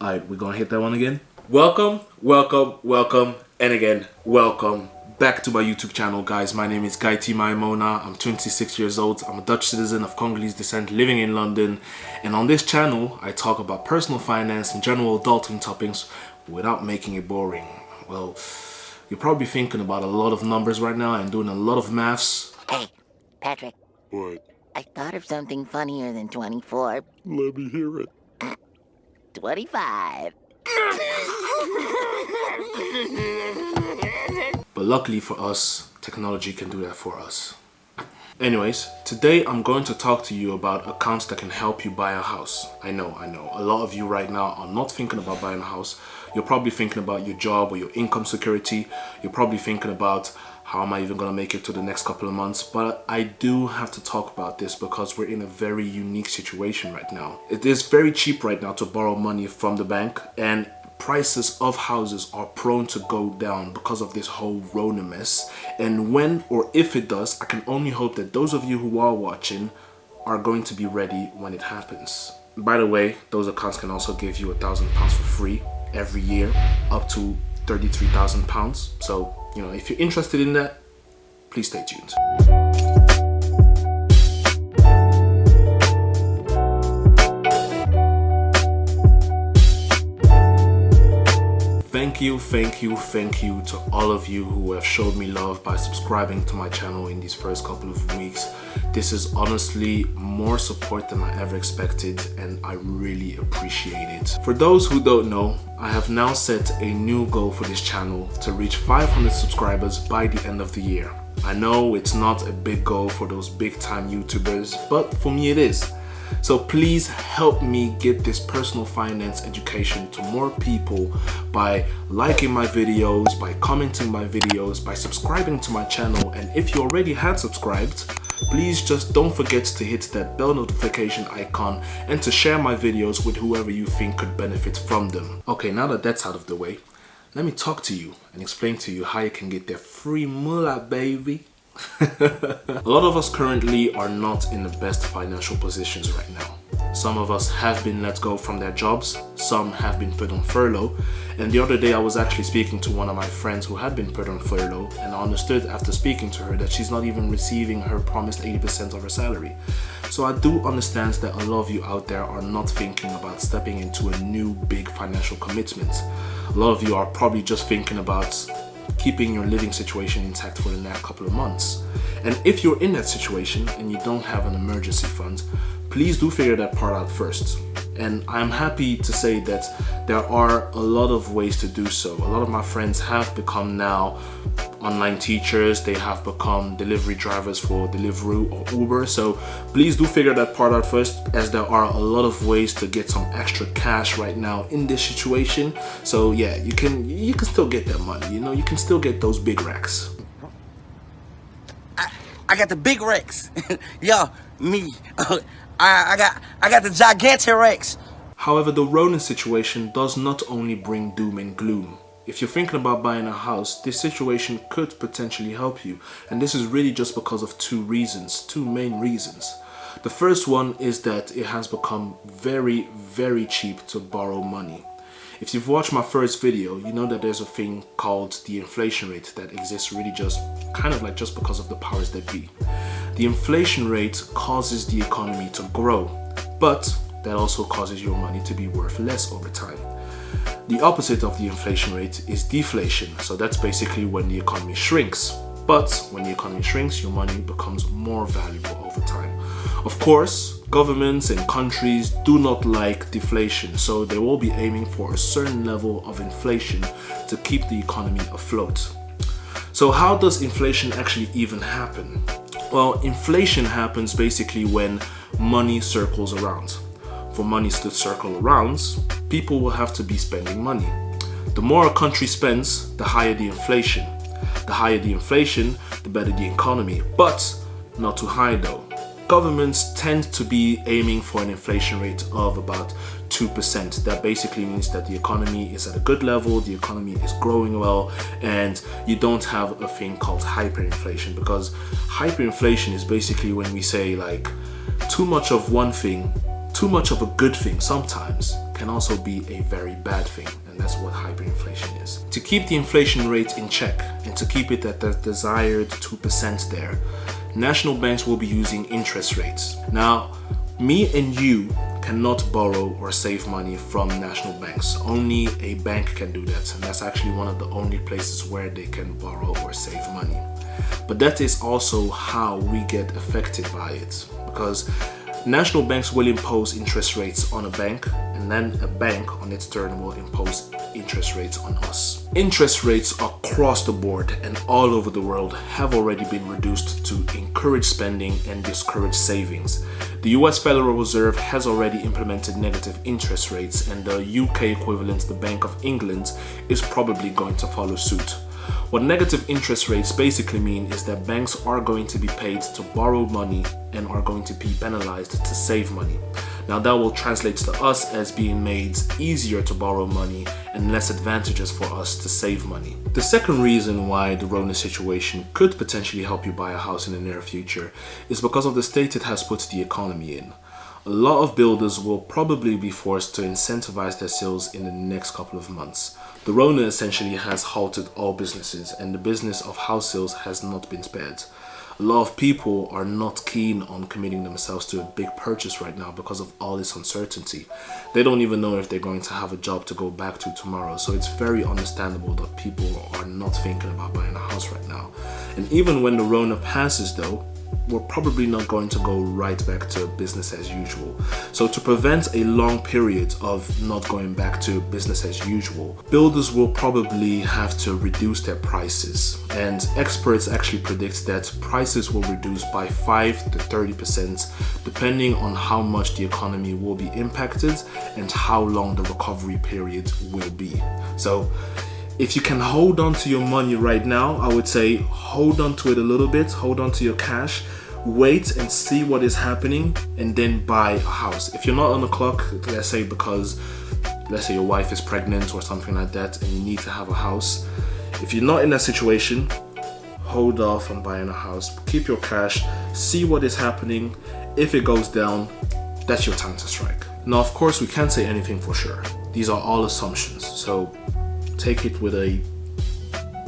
Alright, we're gonna hit that one again. Welcome, and again, welcome back to my YouTube channel, guys. My name is Guy T. Maimona. I'm 26 years old. I'm a Dutch citizen of Congolese descent living in London. And on this channel, I talk about personal finance and general adulting topics without making it boring. Well, you're probably thinking about a lot of numbers right now and doing a lot of maths. Hey, Patrick. What? I thought of something funnier than 24. Let me hear it. 25. But luckily for us, technology can do that for us. Anyways, today I'm going to talk to you about accounts that can help you buy a house. I know. A lot of you right now are not thinking about buying a house. You're probably thinking about your job or your income security. You're probably thinking about how am I even going to make it to the next couple of months. But I do have to talk about this because we're in a very unique situation right now. It is very cheap right now to borrow money from the bank, and prices of houses are prone to go down because of this whole Rona mess. And when or if it does, I can only hope that those of you who are watching are going to be ready when it happens. By the way, those accounts can also give you £1,000 for free every year, up to £33,000. So, if you're interested in that, please stay tuned. Thank you to all of you who have showed me love by subscribing to my channel in these first couple of weeks. This is honestly more support than I ever expected, and I really appreciate it. For those who don't know, I have now set a new goal for this channel to reach 500 subscribers by the end of the year. I know it's not a big goal for those big time YouTubers, but for me it is. So please help me get this personal finance education to more people by liking my videos, by commenting my videos, by subscribing to my channel. And if you already had subscribed, please just don't forget to hit that bell notification icon and to share my videos with whoever you think could benefit from them. Okay, now that that's out of the way, let me talk to you and explain to you how you can get that free moolah, baby. A lot of us currently are not in the best financial positions right now. Some of us have been let go from their jobs, some have been put on furlough, and the other day I was actually speaking to one of my friends who had been put on furlough, and I understood after speaking to her that she's not even receiving her promised 80% of her salary. So I do understand that a lot of you out there are not thinking about stepping into a new big financial commitment. A lot of you are probably just thinking about keeping your living situation intact for the next couple of months. And if you're in that situation and you don't have an emergency fund, please do figure that part out first. And I'm happy to say that there are a lot of ways to do so. A lot of my friends have become now online teachers, they have become delivery drivers for Deliveroo or Uber. So please do figure that part out first, as there are a lot of ways to get some extra cash right now in this situation. So yeah, you can still get that money, you can still get those big racks. I got the big Rex. Yo, me. I got the gigantic Rex. However, the Ronin situation does not only bring doom and gloom. If you're thinking about buying a house, this situation could potentially help you. And this is really just because of two main reasons. The first one is that it has become very, very cheap to borrow money. If you've watched my first video, you know that there's a thing called the inflation rate that exists really just because of the powers that be. The inflation rate causes the economy to grow, but that also causes your money to be worth less over time. The opposite of the inflation rate is deflation. So that's basically when the economy shrinks. But when the economy shrinks, your money becomes more valuable over time. Of course, governments and countries do not like deflation, so they will be aiming for a certain level of inflation to keep the economy afloat. So how does inflation actually even happen? Well, inflation happens basically when money circles around. For money to circle around, people will have to be spending money. The more a country spends, the higher the inflation. The higher the inflation, the better the economy. But not too high though. Governments tend to be aiming for an inflation rate of about 2%. That basically means that the economy is at a good level, the economy is growing well, and you don't have a thing called hyperinflation, because hyperinflation is basically when we say like too much of one thing too much of a good thing sometimes can also be a very bad thing, and that's what hyperinflation is. To keep the inflation rate in check and to keep it at the desired 2% there, national banks will be using interest rates. Now, me and you cannot borrow or save money from national banks. Only a bank can do that, and that's actually one of the only places where they can borrow or save money. But that is also how we get affected by it, because national banks will impose interest rates on a bank, and then a bank on its turn will impose interest rates on us. Interest rates across the board and all over the world have already been reduced to encourage spending and discourage savings. The US Federal Reserve has already implemented negative interest rates, and the UK equivalent, the Bank of England, is probably going to follow suit. What negative interest rates basically mean is that banks are going to be paid to borrow money and are going to be penalized to save money. Now that will translate to us as being made easier to borrow money and less advantageous for us to save money. The second reason why the Rona situation could potentially help you buy a house in the near future is because of the state it has put the economy in. A lot of builders will probably be forced to incentivize their sales in the next couple of months. The Rona essentially has halted all businesses, and the business of house sales has not been spared. A lot of people are not keen on committing themselves to a big purchase right now because of all this uncertainty. They don't even know if they're going to have a job to go back to tomorrow, so it's very understandable that people are not thinking about buying a house right now. And even when the Rona passes though, we're probably not going to go right back to business as usual. So to prevent a long period of not going back to business as usual, builders will probably have to reduce their prices. And experts actually predict that prices will reduce by 5 to 30% depending on how much the economy will be impacted and how long the recovery period will be. So if you can hold on to your money right now, I would say hold on to it a little bit, hold on to your cash, wait and see what is happening, and then buy a house. If you're not on the clock, let's say because, let's say your wife is pregnant or something like that and you need to have a house, if you're not in that situation, hold off on buying a house, keep your cash, see what is happening. If it goes down, that's your time to strike. Now, of course, we can't say anything for sure. These are all assumptions, so take it with a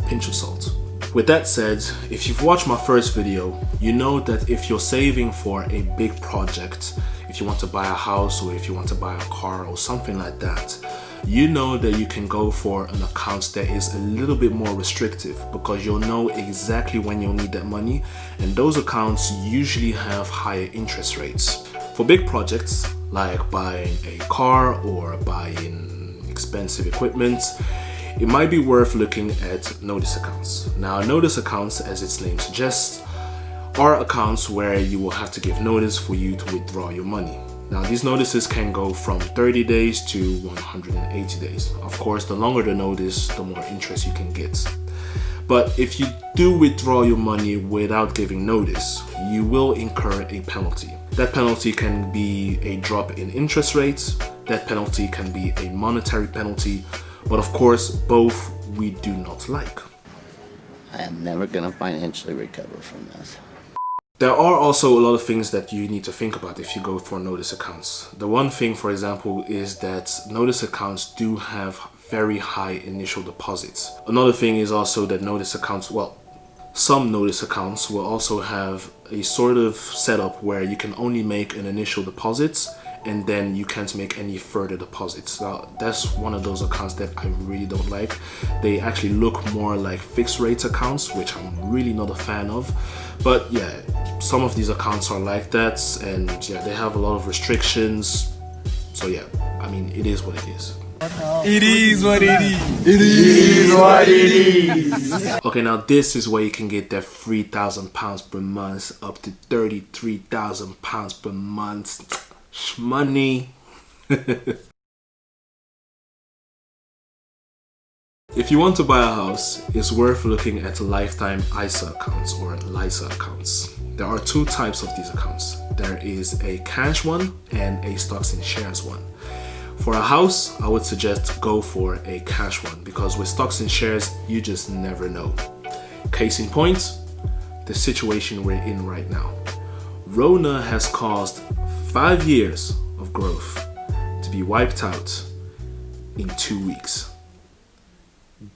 pinch of salt. With that said, if you've watched my first video, you know that if you're saving for a big project, if you want to buy a house or if you want to buy a car or something like that, you know that you can go for an account that is a little bit more restrictive because you'll know exactly when you'll need that money, and those accounts usually have higher interest rates. For big projects like buying a car or buying expensive equipment, it might be worth looking at notice accounts. Now, notice accounts, as its name suggests, are accounts where you will have to give notice for you to withdraw your money. Now, these notices can go from 30 days to 180 days. Of course, the longer the notice, the more interest you can get. But if you do withdraw your money without giving notice, you will incur a penalty. That penalty can be a drop in interest rates, that penalty can be a monetary penalty, but of course, both we do not like. I am never gonna financially recover from this. There are also a lot of things that you need to think about if you go for notice accounts. The one thing, for example, is that notice accounts do have very high initial deposits. Another thing is also that notice accounts, well, some notice accounts will also have a sort of setup where you can only make an initial deposit and then you can't make any further deposits. Now, that's one of those accounts that I really don't like. They actually look more like fixed rate accounts, which I'm really not a fan of. But yeah, some of these accounts are like that, and yeah, they have a lot of restrictions. So yeah, I mean, it is what it is. It is what it is. It is what it is. Okay, now this is where you can get that £3,000 per month up to £33,000 per month. Money. If you want to buy a house, it's worth looking at lifetime ISA accounts or LISA accounts. There are two types of these accounts. There is a cash one and a stocks and shares one. For a house, I would suggest go for a cash one because with stocks and shares, you just never know. Case in point, the situation we're in right now. Rona has caused 5 years of growth to be wiped out in 2 weeks.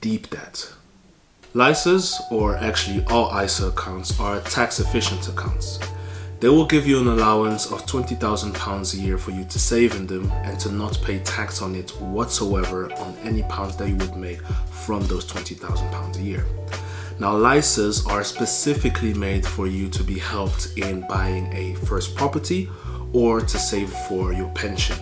Deep debt. LISAs, or actually all ISA accounts, are tax efficient accounts. They will give you an allowance of £20,000 a year for you to save in them and to not pay tax on it whatsoever on any pounds that you would make from those £20,000 a year. Now, LISAs are specifically made for you to be helped in buying a first property or to save for your pension.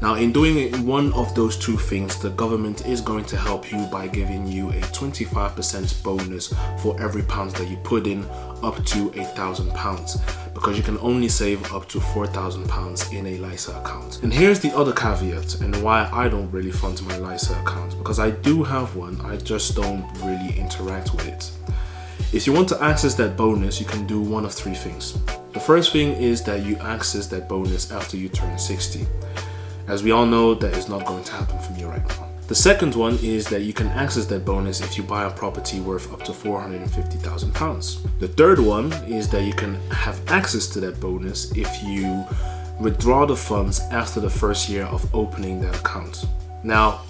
Now, in doing one of those two things, the government is going to help you by giving you a 25% bonus for every pound that you put in up to £8,000, because you can only save up to £4,000 in a LISA account. And here's the other caveat and why I don't really fund my LISA account, because I do have one, I just don't really interact with it. If you want to access that bonus, you can do one of three things. The first thing is that you access that bonus after you turn 60. As we all know, that is not going to happen for me right now. The second one is that you can access that bonus if you buy a property worth up to £450,000. The third one is that you can have access to that bonus if you withdraw the funds after the first year of opening that account. Now,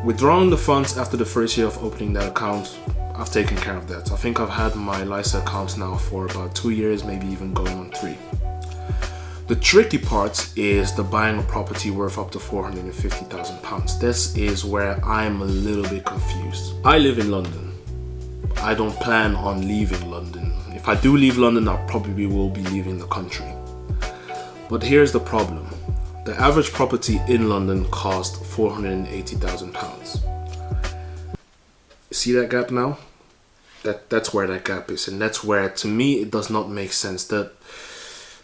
withdrawing the funds after the first year of opening that account, I've taken care of that. I think I've had my LISA account now for about 2 years, maybe even going on 3. The tricky part is the buying a property worth up to £450,000. This is where I'm a little bit confused. I live in London. I don't plan on leaving London. If I do leave London, I probably will be leaving the country. But here's the problem. The average property in London costs £480,000. See that gap now? That's where that gap is, and that's where, to me, it does not make sense. That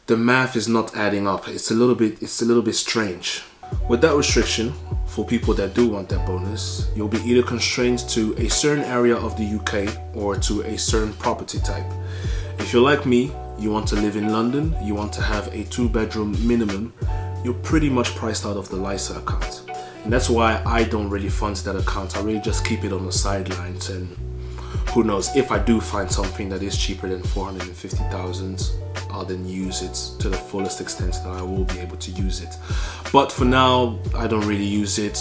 the math is not adding up. It's a little bit strange. With that restriction, for people that do want that bonus, you'll be either constrained to a certain area of the UK or to a certain property type. If you're like me, you want to live in London, you want to have a 2-bedroom minimum, you're pretty much priced out of the LISA account. And that's why I don't really fund that account. I really just keep it on the sidelines, and who knows, if I do find something that is cheaper than £450,000, I'll then use it to the fullest extent that I will be able to use it. But for now, I don't really use it.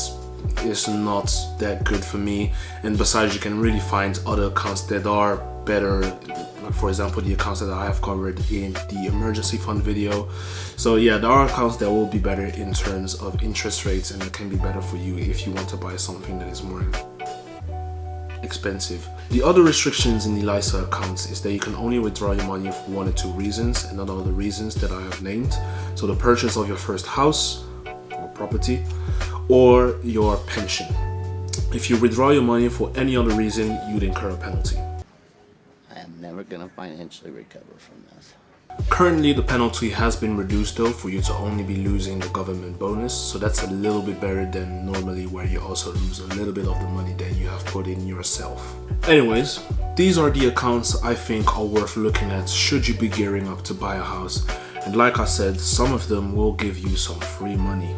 It's not that good for me. And besides, you can really find other accounts that are better. Like, for example, the accounts that I have covered in the emergency fund video. So yeah, there are accounts that will be better in terms of interest rates, and it can be better for you if you want to buy something that is more expensive. The other restrictions in the LISA accounts is that you can only withdraw your money for 1 or 2 reasons, and none of the reasons that I have named. So the purchase of your first house or property, or your pension. If you withdraw your money for any other reason, you'd incur a penalty. I am never going to financially recover from this. Currently, the penalty has been reduced though, for you to only be losing the government bonus, so that's a little bit better than normally, where you also lose a little bit of the money that you have put in yourself. Anyways, these are the accounts I think are worth looking at should you be gearing up to buy a house. And like I said, some of them will give you some free money.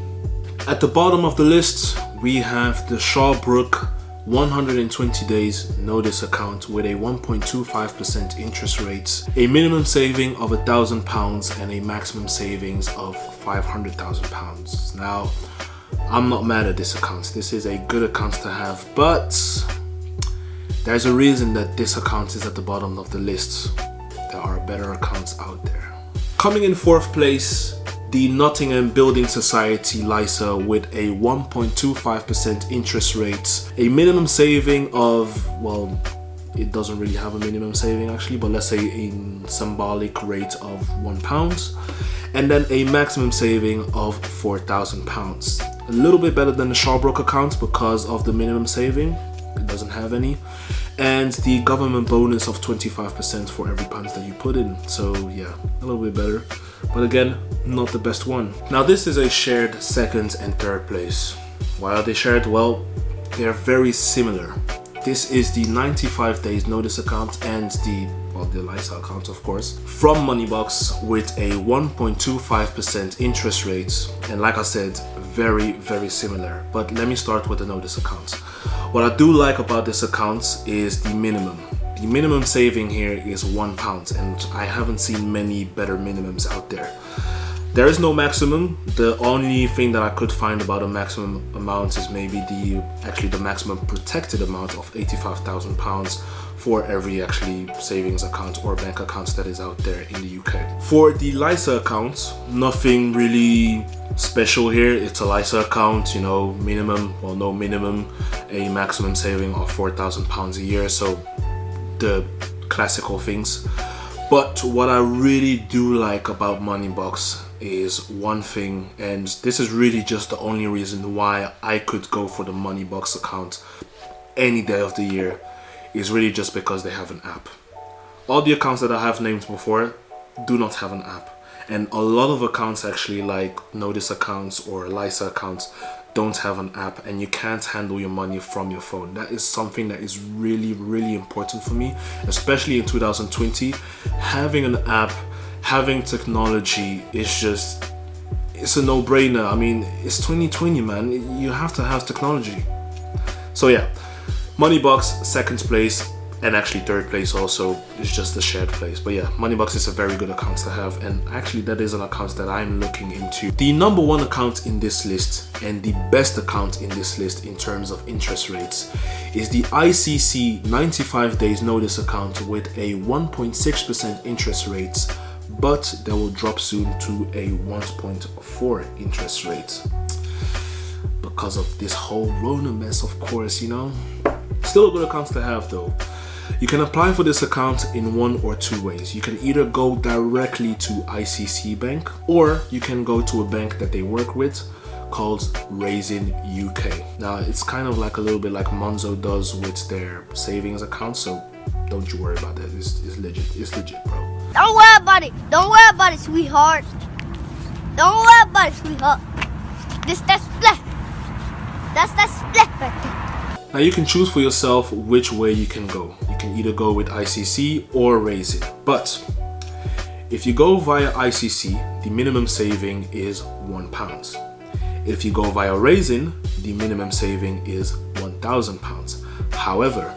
At the bottom of the list, we have the Shawbrook 120 days notice account with a 1.25% interest rate, a minimum saving of £1,000 and a maximum savings of £500,000. Now, I'm not mad at this account. This is a good account to have, but there's a reason that this account is at the bottom of the list. There are better accounts out there. Coming in 4th place, the Nottingham Building Society LISA with a 1.25% interest rate, a minimum saving of, well, it doesn't really have a minimum saving actually, but let's say a symbolic rate of £1, and then a maximum saving of £4,000. A little bit better than the Shawbrook account because of the minimum saving. It doesn't have any, and the government bonus of 25% for every pound that you put in. So yeah, a little bit better, but again, not the best one. Now this is a shared 2nd and 3rd place. Why are they shared? Well, they're very similar. This is the 95 days notice account and the LISA account, of course, from Moneybox with a 1.25% interest rate. And like I said, very, very similar. But let me start with the notice account. What I do like about this account is the minimum. The minimum saving here is £1, and I haven't seen many better minimums out there. There is no maximum. The only thing that I could find about a maximum amount is maybe the maximum protected amount of £85,000 for every savings account or bank account that is out there in the UK. For the LISA account, nothing really special here. It's a LISA account, you know, no minimum, a maximum saving of £4,000 a year, so the classical things. But what I really do like about Moneybox is one thing, and this is really just the only reason why I could go for the Moneybox account any day of the year, is really just because they have an app. All the accounts that I have named before do not have an app, and a lot of accounts actually, like Notice accounts or LISA accounts, don't have an app, and you can't handle your money from your phone. That is something that is really, really important for me, especially in 2020. Having an app, having technology is it's a no-brainer. I mean, it's 2020, man. You have to have technology. So yeah, Moneybox, second place, and actually third place also is just a shared place. But yeah, Moneybox is a very good account to have, and actually that is an account that I'm looking into. The number one account in this list, and the best account in this list in terms of interest rates, is the ICC 95 days notice account with a 1.6% interest rates, but that will drop soon to a 1.4 interest rate because of this whole Rona mess, of course, you know. Still a good account to have though. You can apply for this account in one or two ways. You can either go directly to ICC Bank, or you can go to a bank that they work with called Raisin UK. Now it's kind of like a little bit like Monzo does with their savings account, so don't you worry about that. It's legit. It's legit, bro. Don't worry about it. Don't worry about it, sweetheart. Don't worry about it, sweetheart. That's split. That's split right there. Now you can choose for yourself which way you can go. You can either go with ICC or Raisin. But if you go via ICC, the minimum saving is £1. If you go via Raisin, the minimum saving is £1,000. However,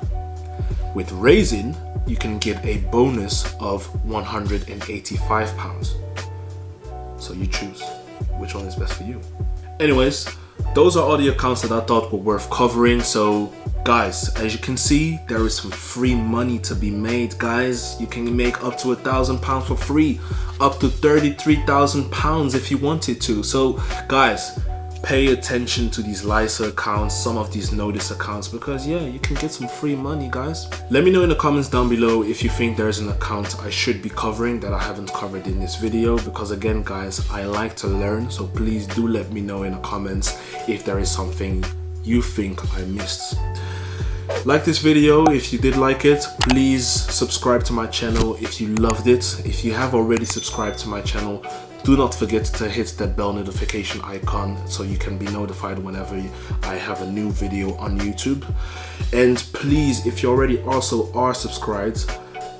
with Raisin, you can get a bonus of £185. So you choose which one is best for you. Anyways, those are all the accounts that I thought were worth covering. So guys, as you can see, there is some free money to be made, guys. You can make up to £1,000 for free, up to £33,000 if you wanted to. So guys, pay attention to these LISA accounts, some of these Notice accounts, because yeah, you can get some free money, guys. Let me know in the comments down below if you think there's an account I should be covering that I haven't covered in this video, because again guys, I like to learn, so please do let me know in the comments if there is something you think I missed. Like this video if you did like it. Please subscribe to my channel if you loved it. If you have already subscribed to my channel, do not forget to hit that bell notification icon so you can be notified whenever I have a new video on YouTube. And please, if you already also are subscribed,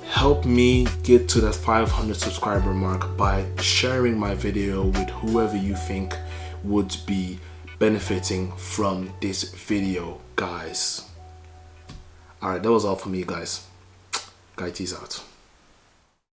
help me get to that 500 subscriber mark by sharing my video with whoever you think would be benefiting from this video, guys. Alright, that was all for me, guys. Guy, tease out.